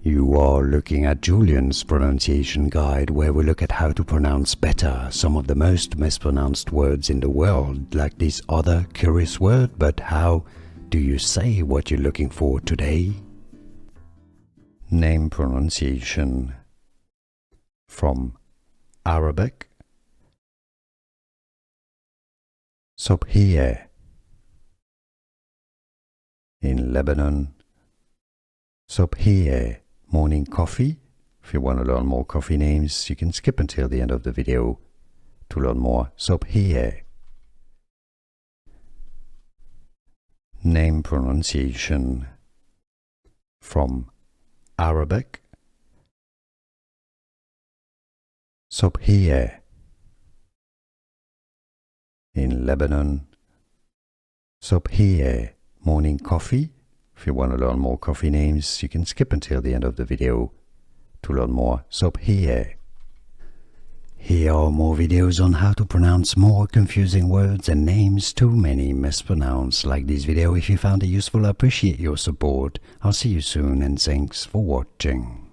You are looking at Julian's pronunciation guide, where we look at how to pronounce better some of the most mispronounced words in the world, like this other curious word. But how do you say what you're looking for today? Name pronunciation from Arabic. Sobhiyeh in Lebanon. Sobhiyeh, morning coffee. If you want to learn more coffee names, you can skip until the end of the video to learn more. Sobhiyeh. Name pronunciation from Arabic. Sobhiyeh in Lebanon. Sobhiyeh, morning coffee. If you want to learn more coffee names, you can skip until the end of the video to learn more. Sobhiyeh. Here are more videos on how to pronounce more confusing words and names too many mispronounced. Like this video if you found it useful. I appreciate your support. I'll see you soon and thanks for watching.